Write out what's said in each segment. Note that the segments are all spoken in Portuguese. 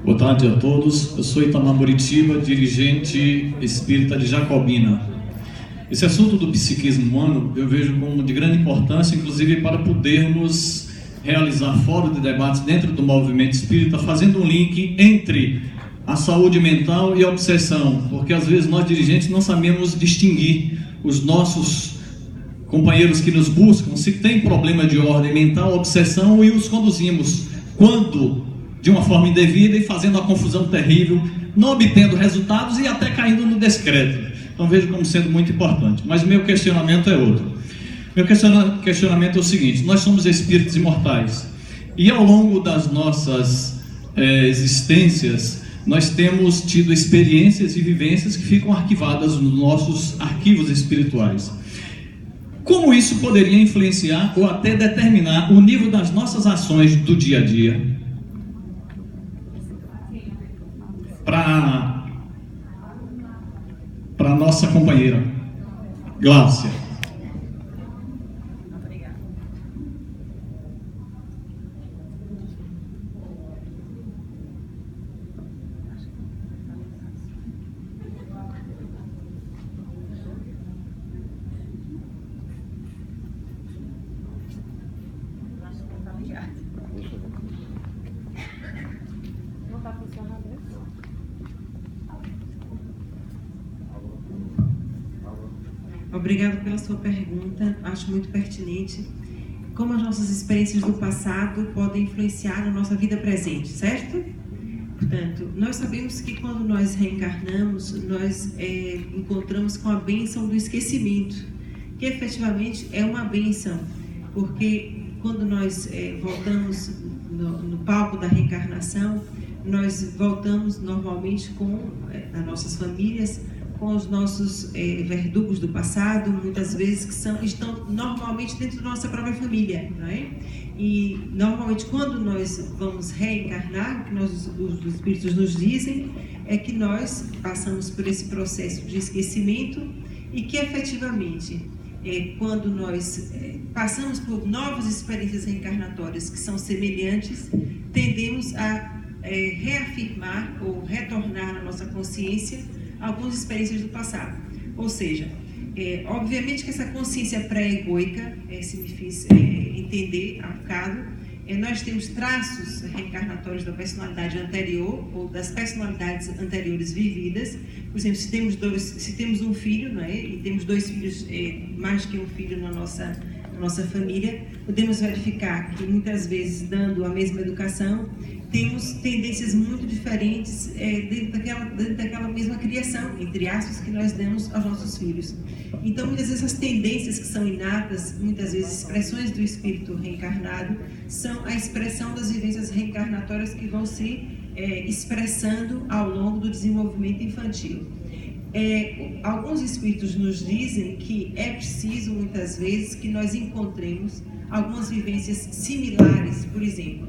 Boa tarde a todos. Eu sou Itamar Muritiba, dirigente espírita de Jacobina. Esse assunto do psiquismo humano eu vejo como de grande importância, inclusive para podermos realizar fóruns de debates dentro do movimento espírita, fazendo um link entre a saúde mental e a obsessão, porque às vezes nós dirigentes não sabemos distinguir os nossos companheiros que nos buscam, se tem problema de ordem mental, obsessão, e os conduzimos, quando de uma forma indevida e fazendo uma confusão terrível, não obtendo resultados e até caindo no descrédito. Então vejo como sendo muito importante. Mas o meu questionamento é outro. Meu questionamento é o seguinte: nós somos espíritos imortais e ao longo das nossas existências nós temos tido experiências e vivências que ficam arquivadas nos nossos arquivos espirituais. Como isso poderia influenciar ou até determinar o nível das nossas ações do dia a dia para a nossa companheira Gláucia? Obrigado pela sua pergunta, acho muito pertinente. Como as nossas experiências do passado podem influenciar na nossa vida presente, certo? Portanto, nós sabemos que quando nós reencarnamos, nós encontramos com a bênção do esquecimento, que efetivamente é uma bênção, porque quando nós voltamos no palco da reencarnação, nós voltamos normalmente com as nossas famílias, com os nossos verdugos do passado, muitas vezes que estão normalmente dentro da nossa própria família, não é? E normalmente quando nós vamos reencarnar, o que os espíritos nos dizem é que nós passamos por esse processo de esquecimento e que efetivamente quando nós passamos por novas experiências reencarnatórias que são semelhantes, tendemos a reafirmar ou retornar na nossa consciência algumas experiências do passado. Ou seja, obviamente que essa consciência pré-egoica, se me fiz entender há bocado, nós temos traços reencarnatórios da personalidade anterior ou das personalidades anteriores vividas. Por exemplo, se temos um filho, não é? E temos dois filhos, mais que um filho na nossa família, podemos verificar que muitas vezes, dando a mesma educação, temos tendências muito diferentes dentro daquela mesma criação, entre aspas, que nós damos aos nossos filhos. Então, muitas vezes, as tendências que são inatas, muitas vezes expressões do espírito reencarnado, são a expressão das vivências reencarnatórias que vão se expressando ao longo do desenvolvimento infantil. Alguns espíritos nos dizem que é preciso, muitas vezes, que nós encontremos algumas vivências similares, por exemplo,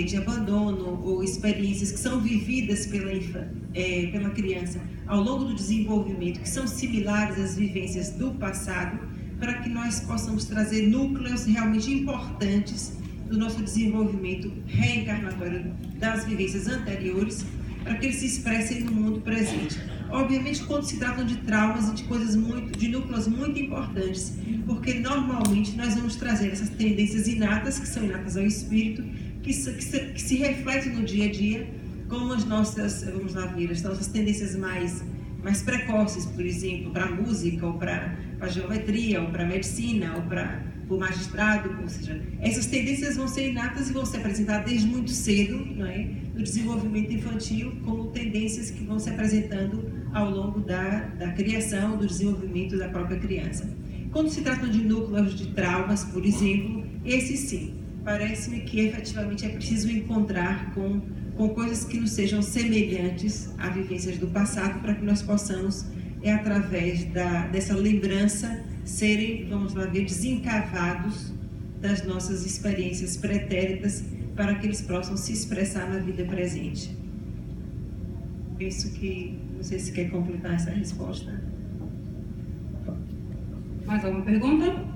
de abandono ou experiências que são vividas pela criança ao longo do desenvolvimento, que são similares às vivências do passado, para que nós possamos trazer núcleos realmente importantes do nosso desenvolvimento reencarnatório das vivências anteriores, para que eles se expressem no mundo presente. Obviamente, quando se tratam de traumas e de núcleos muito importantes, porque normalmente nós vamos trazer essas tendências inatas, que são inatas ao espírito, que se refletem no dia a dia, como as nossas, vamos lá ver, as nossas tendências mais precoces, por exemplo, para a música, ou para a geometria, ou para a medicina, ou para o magistrado, ou seja, essas tendências vão ser inatas e vão ser apresentadas desde muito cedo, não é? No desenvolvimento infantil, como tendências que vão se apresentando ao longo da criação, do desenvolvimento da própria criança. Quando se trata de núcleos de traumas, por exemplo, esses sim, parece-me que efetivamente é preciso encontrar com coisas que nos sejam semelhantes a vivências do passado, para que nós possamos, através dessa lembrança, serem, vamos lá ver, desencavados das nossas experiências pretéritas, para que eles possam se expressar na vida presente. Penso que, não sei se quer completar essa resposta. Mais alguma pergunta?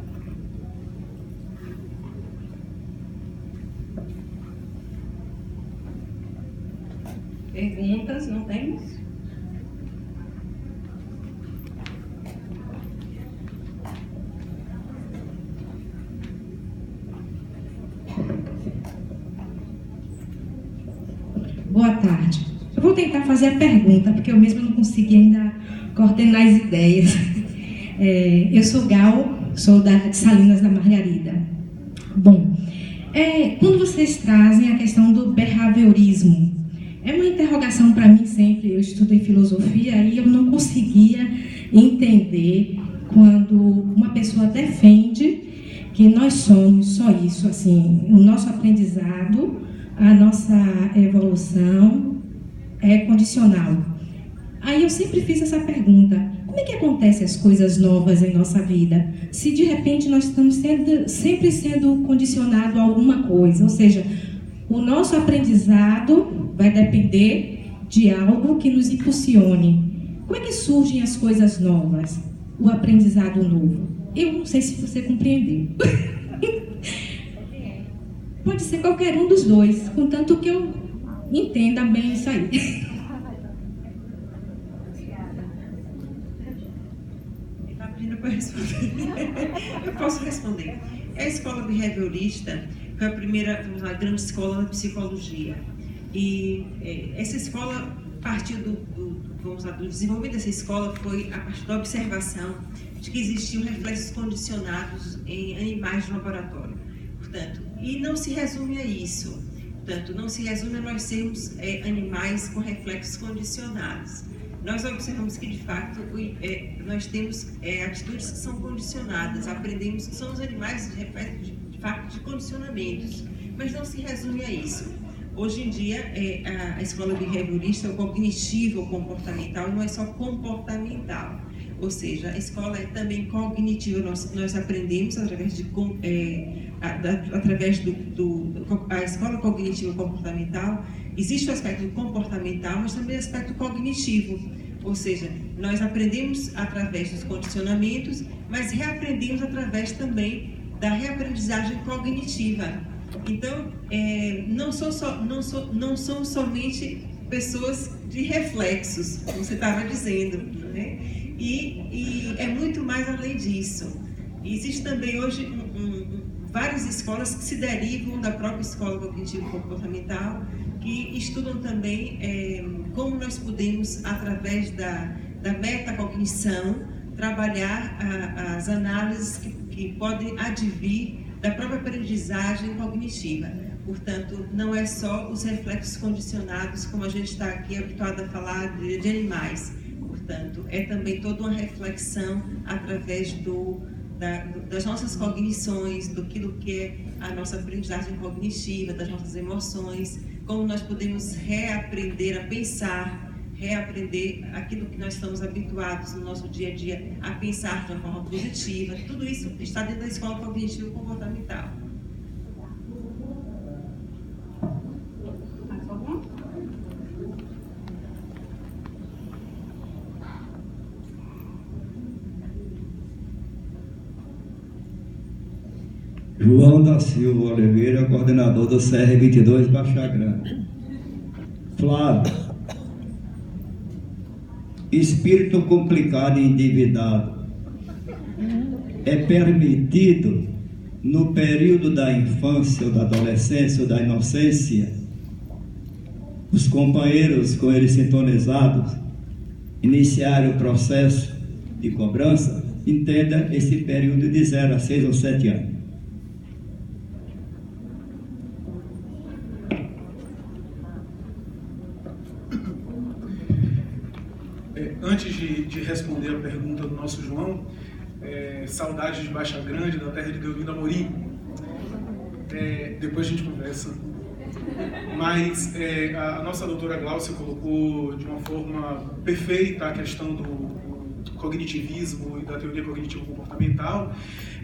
Perguntas? Não temos? Boa tarde. Eu vou tentar fazer a pergunta, porque eu mesma não consegui ainda coordenar as ideias. Eu sou Gal, sou de Salinas da Margarida. Bom, quando vocês trazem a questão do behaviorismo, é uma interrogação para mim sempre. Eu estudei filosofia e eu não conseguia entender quando uma pessoa defende que nós somos só isso, assim, o nosso aprendizado, a nossa evolução é condicional. Aí eu sempre fiz essa pergunta: como é que acontecem as coisas novas em nossa vida? Se de repente nós estamos sempre sendo condicionados a alguma coisa, ou seja, o nosso aprendizado vai depender de algo que nos impulsione. Como é que surgem as coisas novas? O aprendizado novo? Eu não sei se você compreendeu. Pode ser qualquer um dos dois, contanto que eu entenda bem isso aí. Está pedindo para responder. Eu posso responder. A escola behaviorista foi a primeira, vamos lá, grande escola da psicologia. E essa escola partiu do desenvolvimento dessa escola foi a partir da observação de que existiam reflexos condicionados em animais de laboratório. Portanto, e não se resume a isso. Portanto, não se resume a nós sermos animais com reflexos condicionados. Nós observamos que, de fato, nós temos atitudes que são condicionadas. Aprendemos que somos animais, de fato, de condicionamentos. Mas não se resume a isso. Hoje em dia, a escola behaviorista, o cognitivo, o comportamental, não é só comportamental. Ou seja, a escola é também cognitiva. Nós aprendemos através a escola cognitiva comportamental. Existe o aspecto comportamental, mas também o aspecto cognitivo. Ou seja, nós aprendemos através dos condicionamentos, mas reaprendemos através também da reaprendizagem cognitiva. Então, não são somente pessoas de reflexos, como você estava dizendo, né? E é muito mais além disso. Existe também hoje várias escolas que se derivam da própria escola cognitivo-comportamental, que estudam também como nós podemos, através da metacognição, trabalhar as análises que podem advir da própria aprendizagem cognitiva. Portanto, não é só os reflexos condicionados, como a gente está aqui habituado a falar de animais. Portanto, é também toda uma reflexão através das nossas cognições, do que é a nossa aprendizagem cognitiva, das nossas emoções, como nós podemos reaprender a pensar, reaprender aquilo que nós estamos habituados no nosso dia a dia a pensar de uma forma positiva. Tudo isso está dentro da escola cognitivo-comportamental. Mais alguma? João da Silva Oliveira, coordenador do CR22 Baixa Grande. Flávio, espírito complicado e endividado é permitido no período da infância ou da adolescência ou da inocência os companheiros com eles sintonizados iniciarem o processo de cobrança? Entenda esse período de 0 a 6 ou 7 anos. Antes de responder a pergunta do nosso João, saudades de Baixa Grande, da terra de Deolindo Amorim. Depois a gente conversa. Mas a nossa doutora Glaucia colocou de uma forma perfeita a questão do cognitivismo e da teoria cognitivo-comportamental.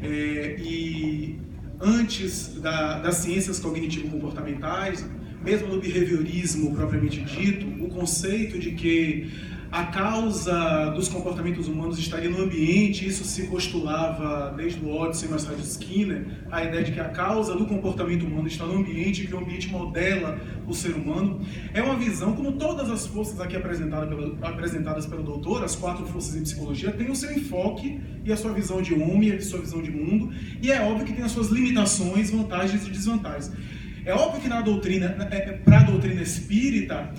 E antes das ciências cognitivo-comportamentais, mesmo no behaviorismo propriamente dito, o conceito de que a causa dos comportamentos humanos estaria no ambiente, isso se postulava desde o Odyssey, mais tarde Skinner, a ideia de que a causa do comportamento humano está no ambiente, que o ambiente modela o ser humano. É uma visão, como todas as forças aqui apresentadas pela doutora, as 4 forças em psicologia, tem o seu enfoque e a sua visão de homem, e a sua visão de mundo, e é óbvio que tem as suas limitações, vantagens e desvantagens. É óbvio que para a doutrina espírita,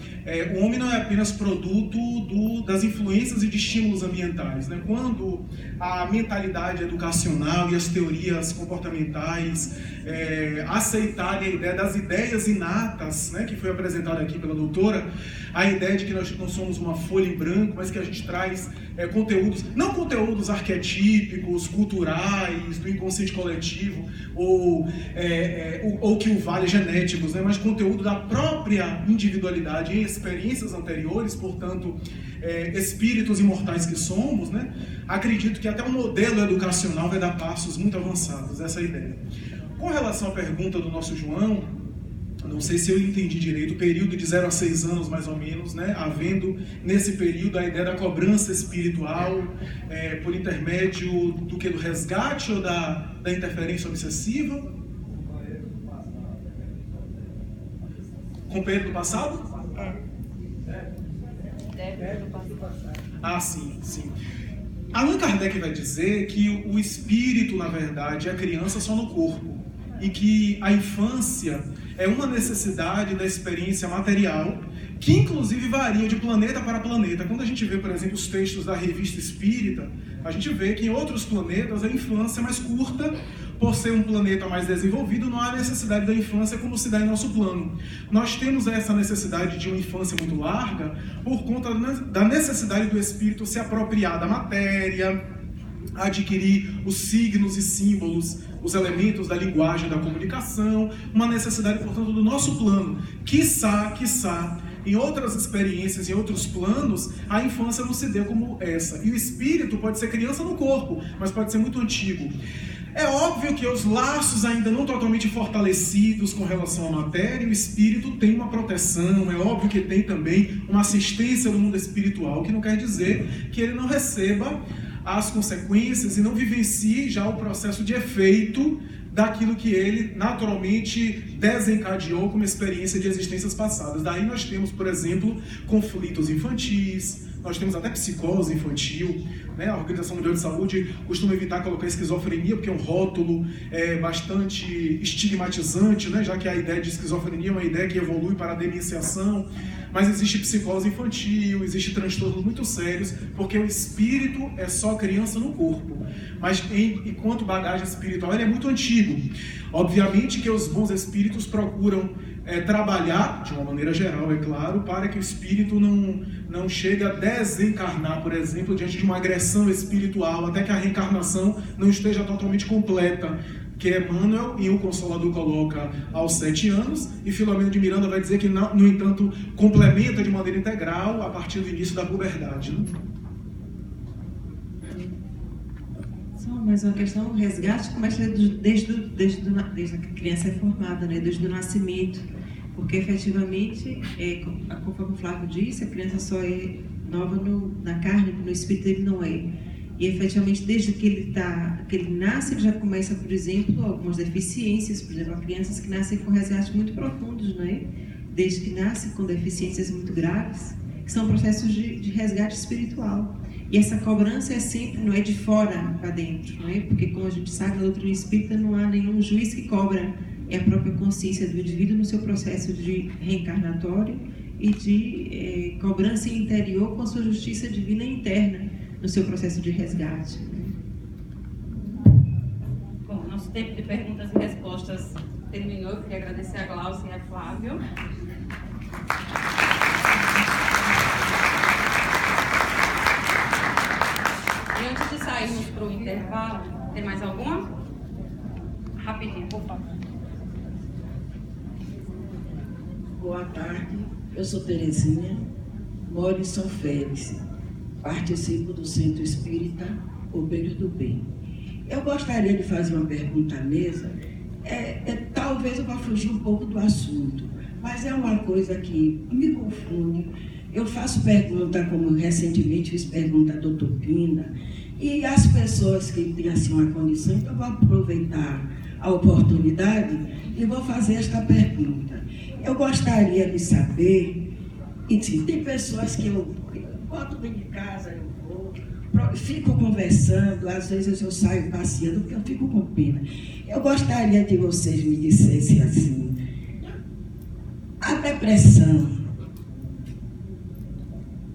o homem não é apenas produto das influências e de estímulos ambientais, né? Quando a mentalidade educacional e as teorias comportamentais aceitarem a ideia das ideias inatas, né, que foi apresentada aqui pela doutora, a ideia de que nós não somos uma folha em branco, mas que a gente traz conteúdos, não conteúdos arquetípicos, culturais, do inconsciente coletivo, ou que o vale genéticos, né, mas conteúdo da própria individualidade em experiências anteriores, portanto, espíritos imortais que somos, né, acredito que até um modelo educacional vai dar passos muito avançados, essa é a ideia. Com relação à pergunta do nosso João, não sei se eu entendi direito, o período de 0 a 6 anos, mais ou menos, né? Havendo nesse período a ideia da cobrança espiritual por intermédio do que? Do resgate ou da interferência obsessiva? Com o período do passado? Ah, sim, sim. Allan Kardec vai dizer que o espírito, na verdade, é a criança só no corpo. E que a infância é uma necessidade da experiência material, que inclusive varia de planeta para planeta. Quando a gente vê, por exemplo, os textos da Revista Espírita, a gente vê que em outros planetas a infância é mais curta, por ser um planeta mais desenvolvido, não há necessidade da infância como se dá em nosso plano. Nós temos essa necessidade de uma infância muito larga por conta da necessidade do espírito se apropriar da matéria, adquirir os signos e símbolos, os elementos da linguagem da comunicação, uma necessidade, portanto, do nosso plano. Quiçá, em outras experiências, em outros planos, a infância não se deu como essa. E o espírito pode ser criança no corpo, mas pode ser muito antigo. É óbvio que os laços ainda não totalmente fortalecidos com relação à matéria, o espírito tem uma proteção, é óbvio que tem também uma assistência no mundo espiritual, que não quer dizer que ele não receba as consequências e não vivencie já o processo de efeito daquilo que ele naturalmente desencadeou como experiência de existências passadas. Daí nós temos, por exemplo, conflitos infantis, nós temos até psicose infantil, né? A Organização Mundial de Saúde costuma evitar colocar esquizofrenia, porque é um rótulo bastante estigmatizante, né? Já que a ideia de esquizofrenia é uma ideia que evolui para a demenciação. Mas existe psicose infantil, existe transtornos muito sérios, porque o espírito é só criança no corpo. Mas enquanto bagagem espiritual, ele é muito antigo. Obviamente que os bons espíritos procuram trabalhar, de uma maneira geral, é claro, para que o espírito não chegue a desencarnar, por exemplo, diante de uma agressão espiritual, até que a reencarnação não esteja totalmente completa, que Emmanuel, em O Consolador, coloca aos 7 anos, e Filomeno de Miranda vai dizer que, no entanto, complementa de maneira integral a partir do início da puberdade. Né? Só mais uma questão, o resgate começa desde a criança é formada, né? Desde o nascimento, porque efetivamente, conforme o Flávio disse, a criança só é nova na carne, no espírito ele não é. E efetivamente, desde que ele nasce, ele já começa, por exemplo, algumas deficiências, por exemplo, há crianças que nascem com resgates muito profundos, né? Desde que nascem com deficiências muito graves, que são processos de resgate espiritual. E essa cobrança é sempre, não é de fora para dentro, não é? Porque, como a gente sabe, na doutrina espírita não há nenhum juiz que cobra, é a própria consciência do indivíduo no seu processo de reencarnatório e de cobrança interior com a sua justiça divina interna, no seu processo de resgate. Bom, nosso tempo de perguntas e respostas terminou. Eu queria agradecer a Glaucia e a Flávio. E antes de sairmos para o intervalo, tem mais alguma? Rapidinho, por favor. Boa tarde, eu sou Terezinha, moro em São Félix. Participo do Centro Espírita Obreiros do Bem. Eu gostaria de fazer uma pergunta à mesa. Talvez eu vá fugir um pouco do assunto, mas é uma coisa que me confunde. Eu faço pergunta, como recentemente fiz pergunta ao doutor Pina, e as pessoas que têm assim uma condição, então eu vou aproveitar a oportunidade e vou fazer esta pergunta. Eu gostaria de saber, e sim, tem pessoas que eu boto dentro de casa, eu vou, fico conversando, às vezes eu saio passeando, porque eu fico com pena. Eu gostaria que vocês me dissessem assim, a depressão,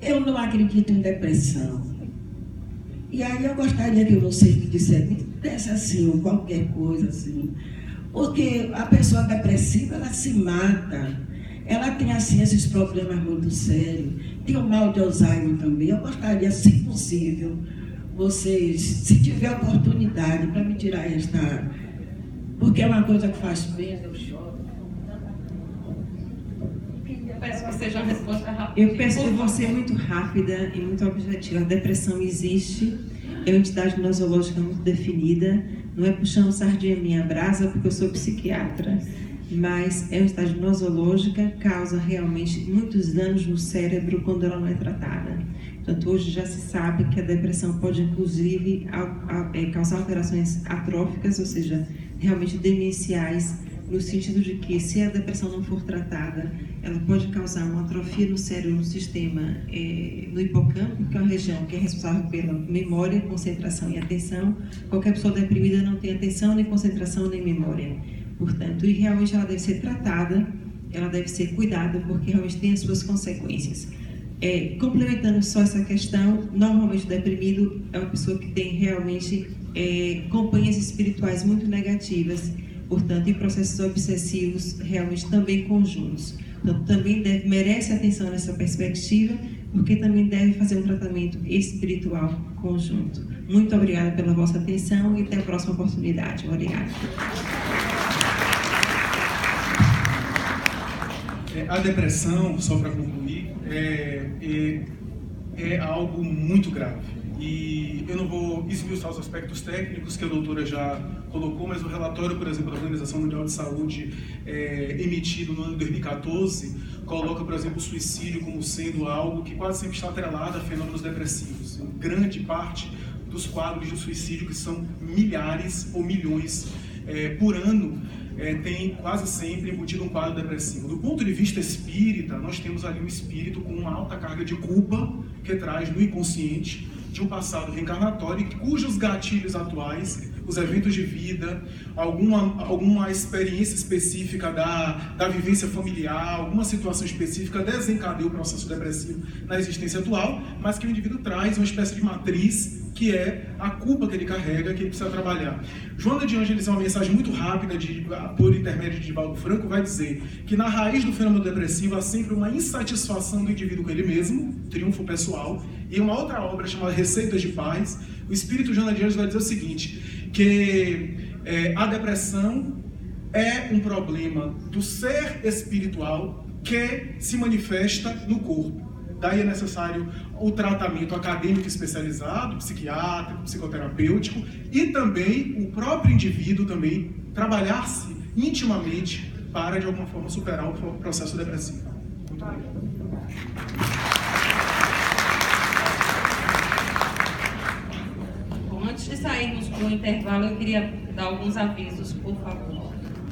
eu não acredito em depressão. E aí eu gostaria que vocês me dissessem assim, qualquer coisa assim. Porque a pessoa depressiva, ela se mata. Ela tem assim esses problemas muito sérios. Tem o mal de Alzheimer também. Eu gostaria, se possível, vocês, se tiver oportunidade, para me tirar esta... Porque é uma coisa que faz pena, eu choro. Peço que seja uma resposta rápida. Eu peço que vou ser muito rápida e muito objetiva. A depressão existe, é uma entidade nosológica muito definida. Não é puxando sardinha minha brasa, porque eu sou psiquiatra, mas é uma entidade nosológica, causa realmente muitos danos no cérebro quando ela não é tratada. Portanto, hoje já se sabe que a depressão pode, inclusive, causar alterações atróficas, ou seja, realmente demenciais, no sentido de que, se a depressão não for tratada, ela pode causar uma atrofia no cérebro, no sistema, no hipocampo, que é uma região que é responsável pela memória, concentração e atenção. Qualquer pessoa deprimida não tem atenção, nem concentração, nem memória. Portanto, e realmente ela deve ser tratada, ela deve ser cuidada, porque realmente tem as suas consequências. Complementando só essa questão, normalmente o deprimido é uma pessoa que tem realmente companhias espirituais muito negativas, portanto, e processos obsessivos realmente também conjuntos. Portanto, também merece atenção nessa perspectiva, porque também deve fazer um tratamento espiritual conjunto. Muito obrigada pela vossa atenção e até a próxima oportunidade. Obrigada. A depressão, só para concluir, é algo muito grave. E eu não vou esmiuçar os aspectos técnicos que a doutora já colocou, mas o relatório, por exemplo, da Organização Mundial de Saúde, emitido no ano de 2014, coloca, por exemplo, o suicídio como sendo algo que quase sempre está atrelado a fenômenos depressivos. Em grande parte dos quadros de suicídio, que são milhares ou milhões por ano, tem quase sempre embutido um quadro depressivo. Do ponto de vista espírita, nós temos ali um espírito com uma alta carga de culpa que traz no inconsciente de um passado reencarnatório, cujos gatilhos atuais, os eventos de vida, alguma experiência específica da vivência familiar, alguma situação específica desencadeia o processo depressivo na existência atual, mas que o indivíduo traz uma espécie de matriz, que é a culpa que ele carrega, que ele precisa trabalhar. Joana de Ângeles, uma mensagem muito rápida, por intermédio de Divaldo Franco, vai dizer que na raiz do fenômeno depressivo há sempre uma insatisfação do indivíduo com ele mesmo, triunfo pessoal, e uma outra obra chamada Receitas de Paz, o espírito Joana de Ângeles vai dizer o seguinte, que a depressão é um problema do ser espiritual que se manifesta no corpo. Daí é necessário o tratamento acadêmico especializado, psiquiátrico, psicoterapêutico, e também o próprio indivíduo também trabalhar-se intimamente para, de alguma forma, superar o processo depressivo. Muito obrigado. Bom, antes de sairmos para o intervalo, eu queria dar alguns avisos, por favor.